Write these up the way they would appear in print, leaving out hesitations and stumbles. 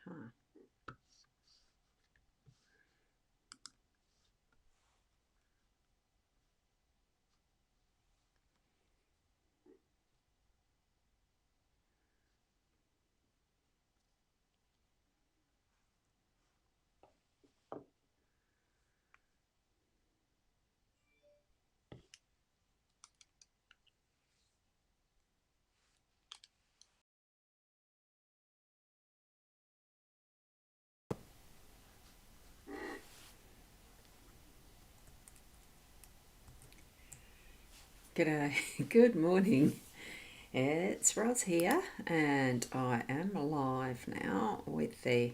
Huh. G'day, good morning. It's Roz here, and I am live now with the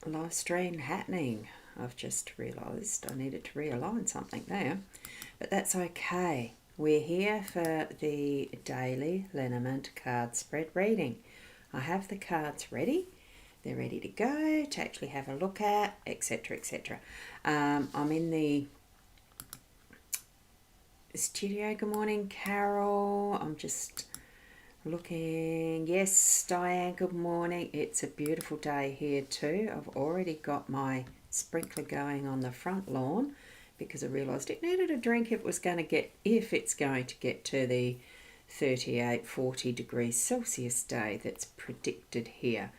live stream happening. I've just realised I needed to realign something there, but that's okay. We're here for the Daily LENORMAND card spread reading. I have the cards ready. They're ready to go to actually have a look at, etc., etc. I'm in the studio. Good morning, Carol. I'm just looking. Yes, Diane, good morning. It's a beautiful day here too. I've already got my sprinkler going on the front lawn because I realised it needed a drink if it's going to get to the 38-40 degrees Celsius day that's predicted here.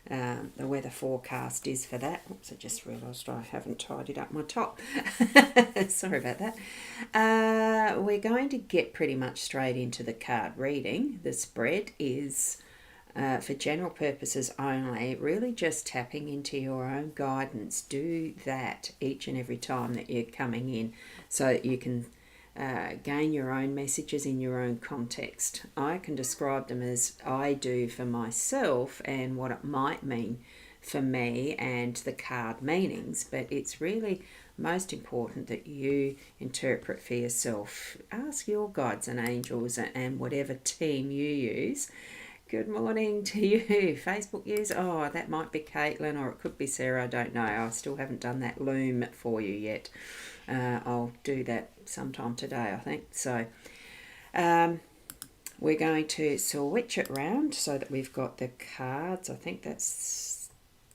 The weather forecast is for that. Oops, I just realised I haven't tidied up my top. Sorry about that. We're going to get pretty much straight into the card reading. The spread is for general purposes only, really just tapping into your own guidance. Do that each and every time that you're coming in so that you can gain your own messages in your own context. I can describe them as I do for myself and what it might mean for me and the card meanings, but it's really most important that you interpret for yourself. Ask your guides and angels and whatever team you use. Good morning to you. Facebook use, oh, that might be Caitlin or it could be Sarah, I don't know. I still haven't done that loom for you yet. I'll do that sometime today, I think. So we're going to switch it round so that we've got the cards. I think that's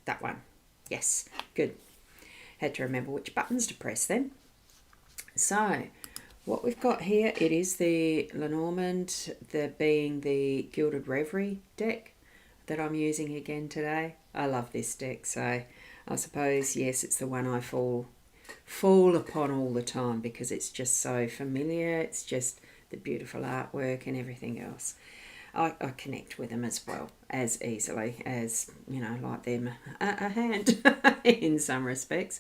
that one. Yes, good. Had to remember which buttons to press then. So what we've got here, it is the Lenormand, being the Gilded Reverie deck that I'm using again today. I love this deck, so I suppose, yes, it's the one I fall upon all the time because it's just so familiar. It's just the beautiful artwork and everything else. I connect with them as well, as easily as, like them a hand in some respects.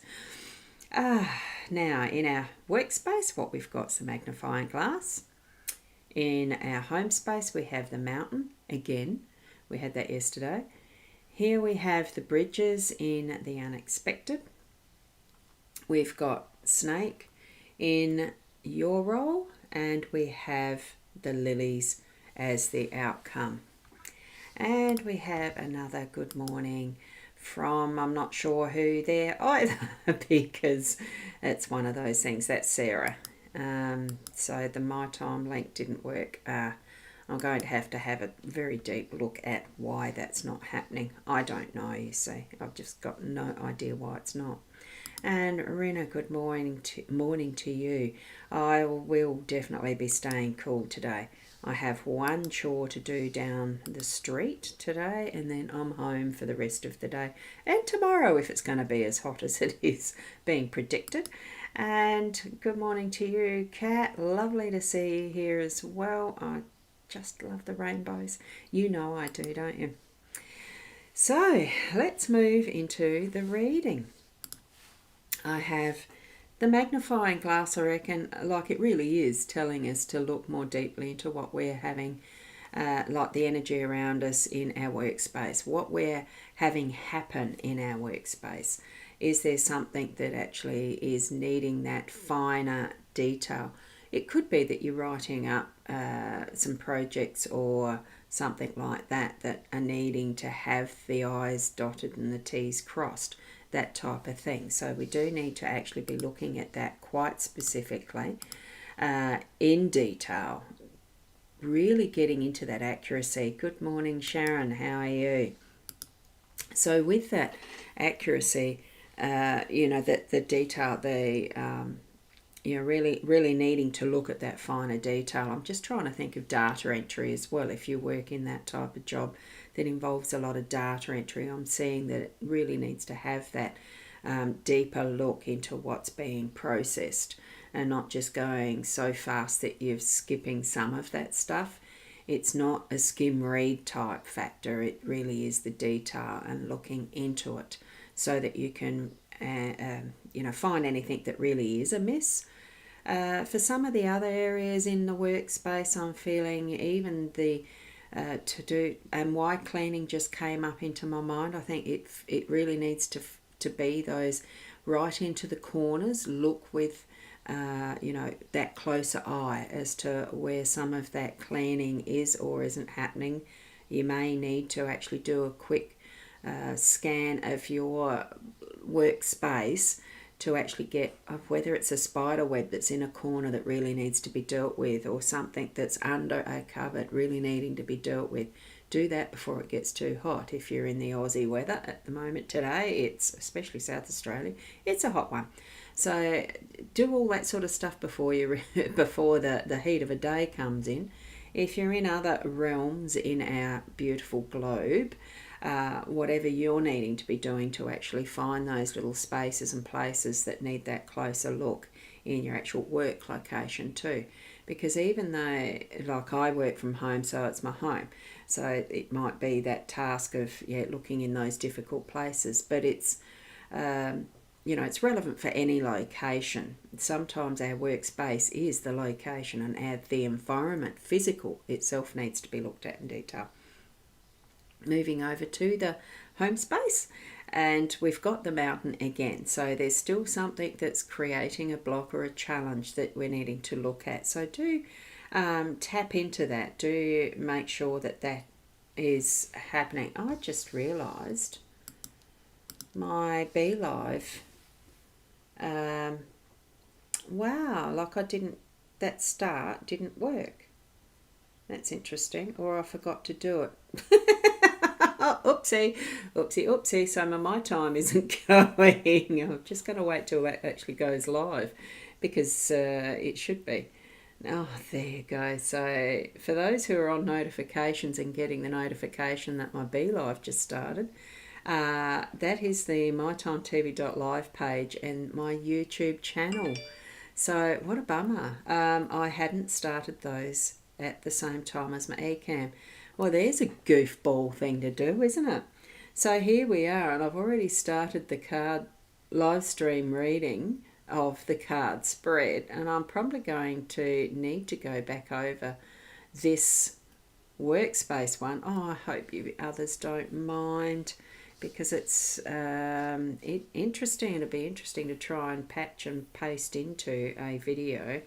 Now, in our workspace, what we've got is the magnifying glass. In our home space, we have the mountain. Again, we had that yesterday. Here we have the bridges in the unexpected. We've got snake in your role, and we have the lilies as the outcome. And we have another good morning from, I'm not sure who there either, because it's one of those things. That's Sarah. So the My Time link didn't work. I'm going to have a very deep look at why that's not happening. I don't know, you see. I've just got no idea why it's not. And Rena, good morning to you. I will definitely be staying cool today. I have one chore to do down the street today, and then I'm home for the rest of the day. And tomorrow, if it's going to be as hot as it is being predicted. And good morning to you, Kat. Lovely to see you here as well. I just love the rainbows. You know I do, don't you? So let's move into the reading. I have the magnifying glass, I reckon, like it really is telling us to look more deeply into what we're having, like the energy around us in our workspace, what we're having happen in our workspace. Is there something that actually is needing that finer detail? It could be that you're writing up some projects or something like that are needing to have the I's dotted and the T's crossed, that type of thing. So we do need to actually be looking at that quite specifically in detail. really getting into that accuracy. Good morning, Sharon. How are you? So with that accuracy, that the detail, really needing to look at that finer detail. I'm just trying to think of data entry as well. If you work in that type of job that involves a lot of data entry, I'm seeing that it really needs to have that deeper look into what's being processed and not just going so fast that you're skipping some of that stuff. It's not a skim read type factor. It really is the detail and looking into it so that you can find anything that really is amiss. For some of the other areas in the workspace, I'm feeling even the to do and why cleaning just came up into my mind. I think it really needs to be those right into the corners. Look with that closer eye as to where some of that cleaning is or isn't happening. You may need to actually do a quick scan of your workspace to actually get whether it's a spider web that's in a corner that really needs to be dealt with or something that's under a cupboard really needing to be dealt with. Do that before it gets too hot. If you're in the Aussie weather at the moment today, it's especially South Australia, it's a hot one. So do all that sort of stuff before before the heat of a day comes in. If you're in other realms in our beautiful globe, whatever you're needing to be doing to actually find those little spaces and places that need that closer look in your actual work location too. Because even though, like, I work from home, so it's my home, so it might be that task of looking in those difficult places, but it's it's relevant for any location. Sometimes our workspace is the location and the environment, physical itself, needs to be looked at in detail. Moving over to the home space, and we've got the mountain again. So there's still something that's creating a block or a challenge that we're needing to look at. So do tap into that. Do make sure that is happening. I just realised my Be Live. Wow, like that start didn't work. That's interesting. Or I forgot to do it. Oh, oopsie. So my time isn't going. I'm just going to wait till it actually goes live because it should be. Oh, there you go. So for those who are on notifications and getting the notification that my Be Live just started, that is the mytimetv.live page and my YouTube channel. So what a bummer. I hadn't started those at the same time as my eCam. Well, there's a goofball thing to do, isn't it? So here we are, and I've already started the card live stream reading of the card spread, and I'm probably going to need to go back over this workspace one. Oh, I hope you others don't mind, because it's interesting. It'll be interesting to try and patch and paste into a video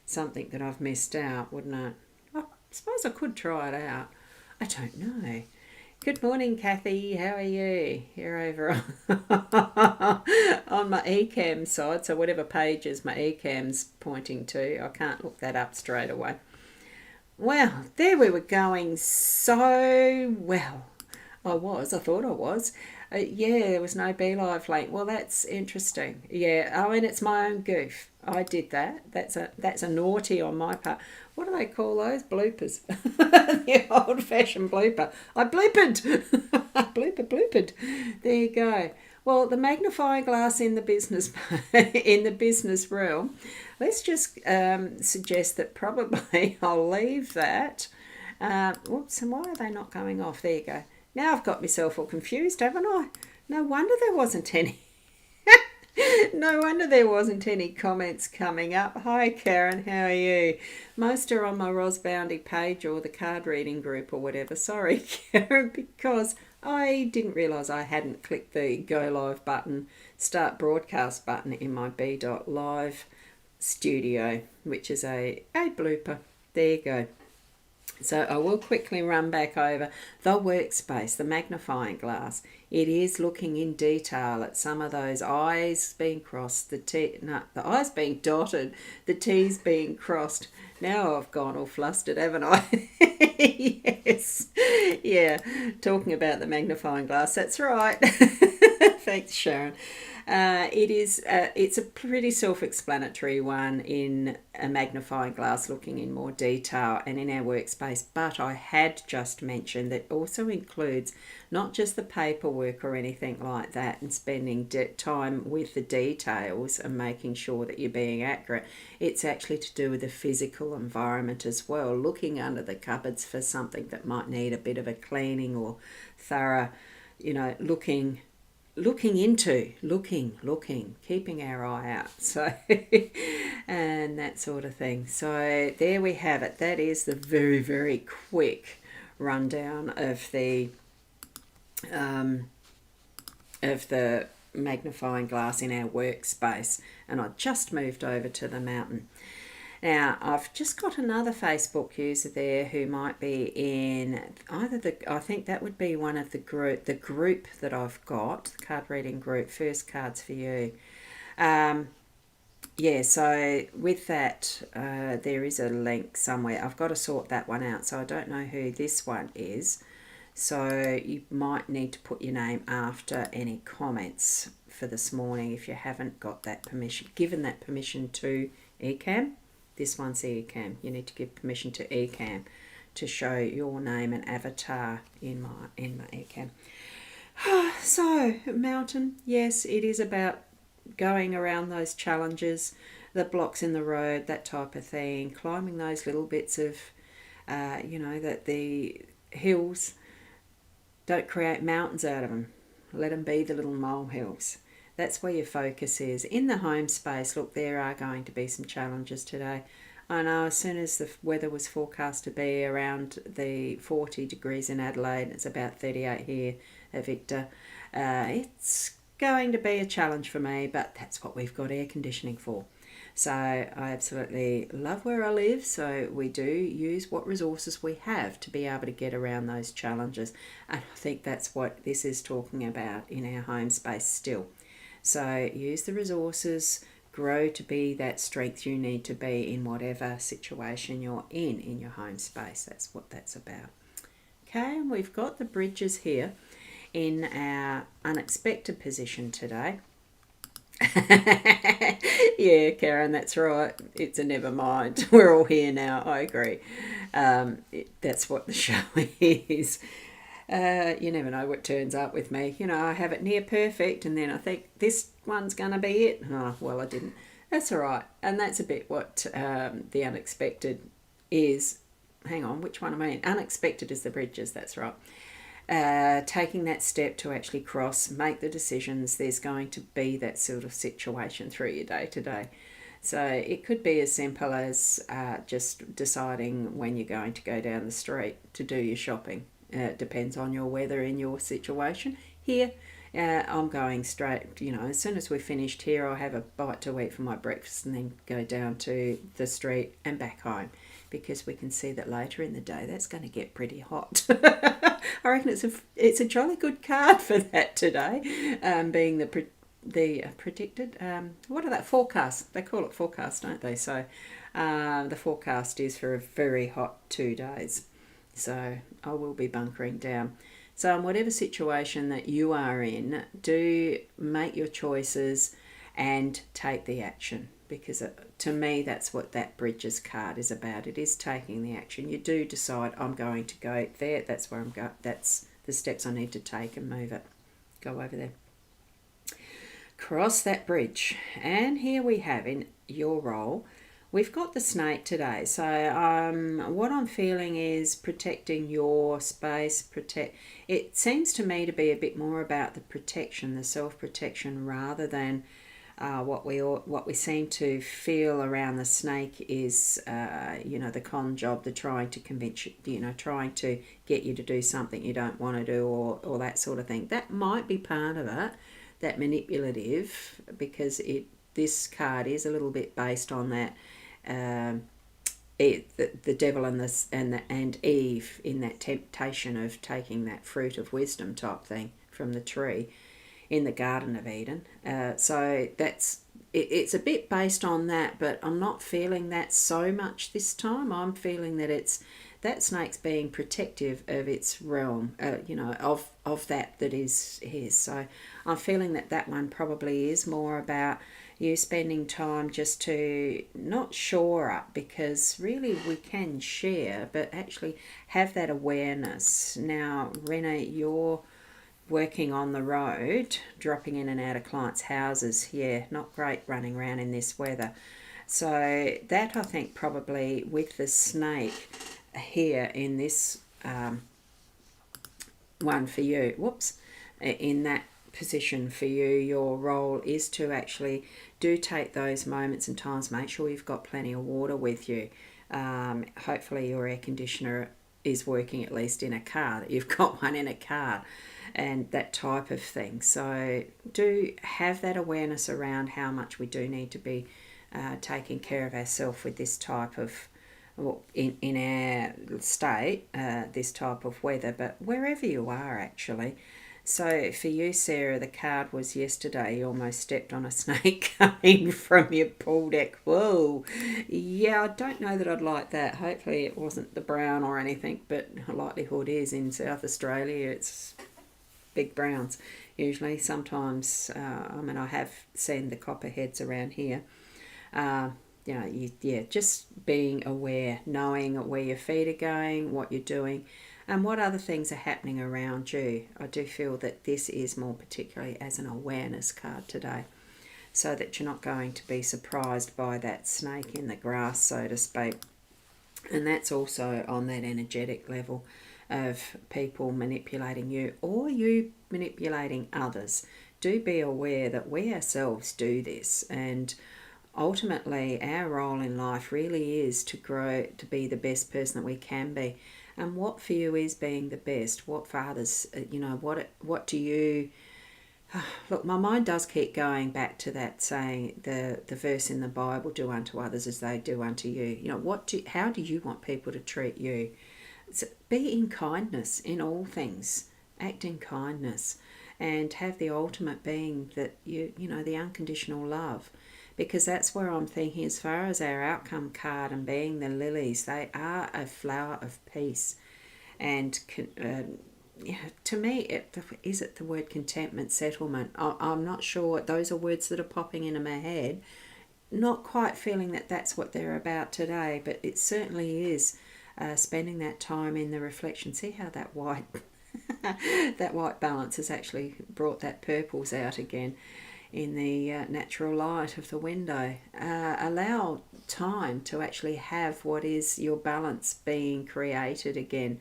something that I've missed out, wouldn't it? I suppose I could try it out. I don't know. Good morning, Kathy. How are you? You're over on my eCam side, so whatever pages my eCam's pointing to, I can't look that up straight away. Well, there we were going so well. I thought I was. There was no Be Live link. Well, that's interesting. Yeah, I mean, it's my own goof. I did that. That's a naughty on my part. What do they call those? Bloopers. The old-fashioned blooper. I bloopered. Bloopered. There you go. Well, the magnifying glass in the business realm. Let's just suggest that probably I'll leave that. Whoops, and why are they not going off? There you go. Now I've got myself all confused, haven't I? No wonder there wasn't any. No wonder there wasn't any comments coming up. Hi, Karen. How are you? Most are on my Boundy page or the card reading group or whatever. Sorry, Karen, because I didn't realise I hadn't clicked the Go Live button, Start Broadcast button in my B.Live studio, which is a blooper. There you go. So I will quickly run back over the workspace, the magnifying glass. It is looking in detail at some of those I's being crossed, the I's being dotted, the T's being crossed. Now I've gone all flustered, haven't I? Yes. Yeah, talking about the magnifying glass, that's right. Thanks, Sharon. It's a pretty self-explanatory one in a magnifying glass, looking in more detail and in our workspace. But I had just mentioned that also includes not just the paperwork or anything like that, and spending time with the details and making sure that you're being accurate. It's actually to do with the physical environment as well, looking under the cupboards for something that might need a bit of a cleaning or thorough, looking keeping our eye out. So, and that sort of thing. So there we have it. That is the very, very quick rundown of the magnifying glass in our workspace. And I just moved over to the mountain. Now, I've just got another Facebook user there who might be in I think that would be one of the group that I've got, the card reading group, First Cards for You. Yeah, so with that, there is a link somewhere. I've got to sort that one out, so I don't know who this one is. So you might need to put your name after any comments for this morning if you haven't got that permission, given that permission to eCam. This one's eCam. You need to give permission to eCam to show your name and avatar in my eCam. So, mountain, yes, it is about going around those challenges, the blocks in the road, that type of thing, climbing those little bits of, that the hills, don't create mountains out of them. Let them be the little molehills. That's where your focus is. In the home space, look, there are going to be some challenges today. I know as soon as the weather was forecast to be around the 40 degrees in Adelaide, it's about 38 here at Victor, it's going to be a challenge for me, but that's what we've got air conditioning for. So I absolutely love where I live, so we do use what resources we have to be able to get around those challenges. And I think that's what this is talking about in our home space still. So use the resources, grow to be that strength you need to be in whatever situation you're in your home space. That's what that's about. Okay, and we've got the bridges here in our unexpected position today. Yeah, Karen, that's right. It's a never mind. We're all here now. I agree. That's what the show is. You never know what turns up with me. I have it near perfect, and then I think this one's going to be it. Oh, well, I didn't. That's all right. And that's a bit what the unexpected is. Hang on, which one am I in? Unexpected is the bridges, that's right. Taking that step to actually cross, make the decisions. There's going to be that sort of situation through your day to day. So it could be as simple as just deciding when you're going to go down the street to do your shopping. It depends on your weather in your situation. Here, I'm going straight, as soon as we're finished here, I'll have a bite to eat for my breakfast and then go down to the street and back home, because we can see that later in the day that's going to get pretty hot. I reckon it's a jolly good card for that today, being the predicted, what are that, forecast? They call it forecast, don't they? So the forecast is for a very hot 2 days. So I will be bunkering down. So in whatever situation that you are in, do make your choices and take the action, because to me that's what that bridges card is about. It is taking the action. You do decide, I'm going to go there, that's where I'm going, that's the steps I need to take and move it. Go over there. Cross that bridge. And here we have in your role, we've got the snake today. So what I'm feeling is protecting your space. It seems to me to be a bit more about the protection, the self-protection, rather than what we seem to feel around the snake is the con job, the trying to convince you, trying to get you to do something you don't want to do, or that sort of thing. That might be part of it, that manipulative, because this card is a little bit based on that the devil and this and Eve in that temptation of taking that fruit of wisdom type thing from the tree in the Garden of Eden. So it's a bit based on that, but I'm not feeling that so much this time. I'm feeling that that snake's being protective of its realm, of that is his. So I'm feeling that one probably is more about you spending time just to not shore up, because really we can share, but actually have that awareness. Now, Renee, you're working on the road, dropping in and out of clients' houses. Yeah, not great running around in this weather. So that, I think, probably with the snake here in this one for you, in that position for you, your role is to actually do take those moments and times. Make sure you've got plenty of water with you. Hopefully your air conditioner is working, at least in a car, that you've got one in a car, and that type of thing. So do have that awareness around how much we do need to be taking care of ourselves with this type of, in our state, this type of weather, but wherever you are actually. So for you, Sarah, the card was yesterday. You almost stepped on a snake coming from your pool deck. Whoa. Yeah, I don't know that I'd like that. Hopefully it wasn't the brown or anything, but likelihood is in South Australia it's big browns usually. Sometimes, I have seen the copperheads around here. Just being aware, knowing where your feet are going, what you're doing, and what other things are happening around you. I do feel that this is more particularly as an awareness card today, so that you're not going to be surprised by that snake in the grass, so to speak. And that's also on that energetic level of people manipulating you or you manipulating others. Do be aware that we ourselves do this, and ultimately our role in life really is to grow to be the best person that we can be. And what for you is being the best? What for others, what do you... Look, my mind does keep going back to that saying, the verse in the Bible, do unto others as they do unto you. How do you want people to treat you? So be in kindness in all things. Act in kindness, and have the ultimate being that the unconditional love. Because that's where I'm thinking, as far as our outcome card and being the lilies, they are a flower of peace. And to me, is it the word contentment, settlement? I'm not sure. Those are words that are popping into my head. Not quite feeling that that's what they're about today, but it certainly is spending that time in the reflection. See how that white that white balance has actually brought that purples out again in the natural light of the window. Allow time to actually have what is your balance being created again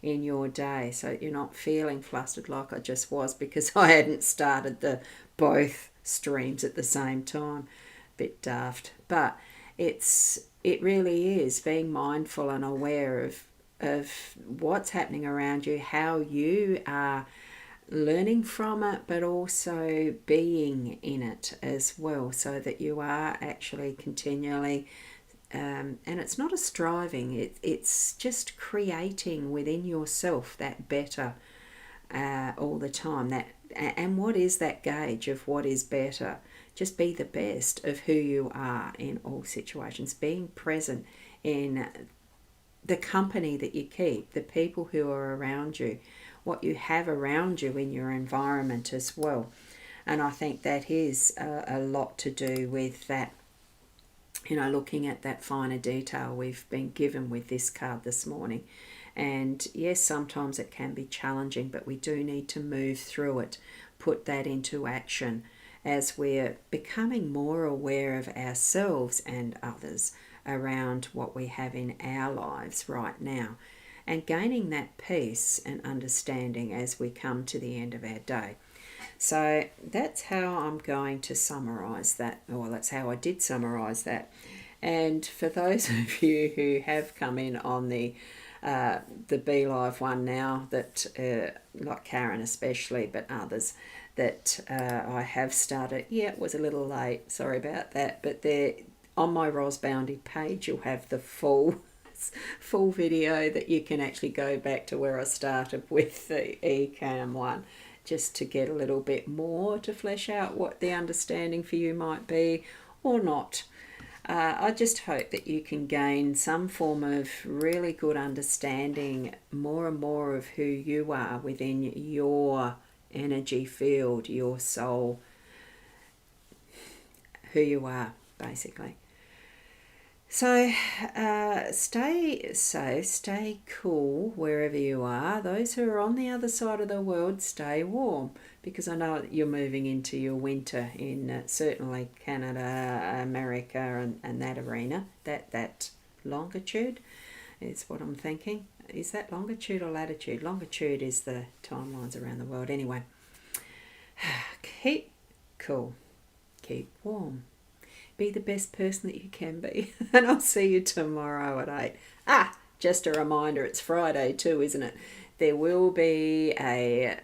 in your day, so you're not feeling flustered like I just was because I hadn't started the both streams at the same time. Bit daft, but it really is being mindful and aware of what's happening around you, how you are learning from it, but also being in it as well, so that you are actually continually, and it's not a striving, it's just creating within yourself that better all the time. And what is that gauge of what is better? Just be the best of who you are in all situations, being present in the company that you keep, the people who are around you, what you have around you in your environment as well. And I think that is a lot to do with that, looking at that finer detail we've been given with this card this morning. And yes, sometimes it can be challenging, but we do need to move through it, put that into action as we're becoming more aware of ourselves and others around what we have in our lives right now, and gaining that peace and understanding as we come to the end of our day. So that's how I'm going to summarise that, or that's how I did summarise that. And for those of you who have come in on the Be Live one now, that like Karen especially, but others, that I have started. Yeah, it was a little late, sorry about that, but on my Boundy page, you'll have the full video that you can actually go back to where I started with the eCam one, just to get a little bit more to flesh out what the understanding for you might be or not. I just hope that you can gain some form of really good understanding more and more of who you are within your energy field, your soul, who you are, basically. So stay safe, stay cool wherever you are. Those who are on the other side of the world, stay warm, because I know you're moving into your winter in certainly Canada, America, and that arena. That longitude is what I'm thinking. Is that longitude or latitude? Longitude is the timelines around the world. Anyway, keep cool, keep warm. Be the best person that you can be. And I'll see you tomorrow at 8. Just a reminder, it's Friday too, isn't it? There will be a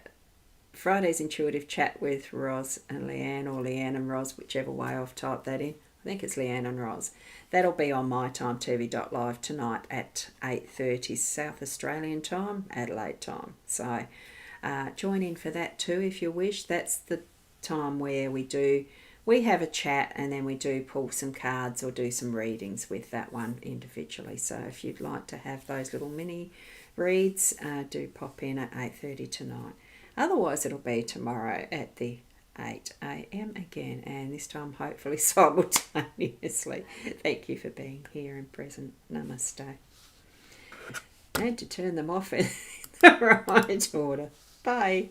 Friday's Intuitive Chat with Roz and Leanne, or Leanne and Roz, whichever way I've typed that in. I think it's Leanne and Roz. That'll be on mytimetv.live tonight at 8:30 South Australian time, Adelaide time. So join in for that too if you wish. That's the time where we have a chat, and then we do pull some cards or do some readings with that one individually. So if you'd like to have those little mini reads, do pop in at 8:30 tonight. Otherwise, it'll be tomorrow at the 8 a.m. again, and this time hopefully simultaneously. Thank you for being here and present. Namaste. I had to turn them off in the right order. Bye.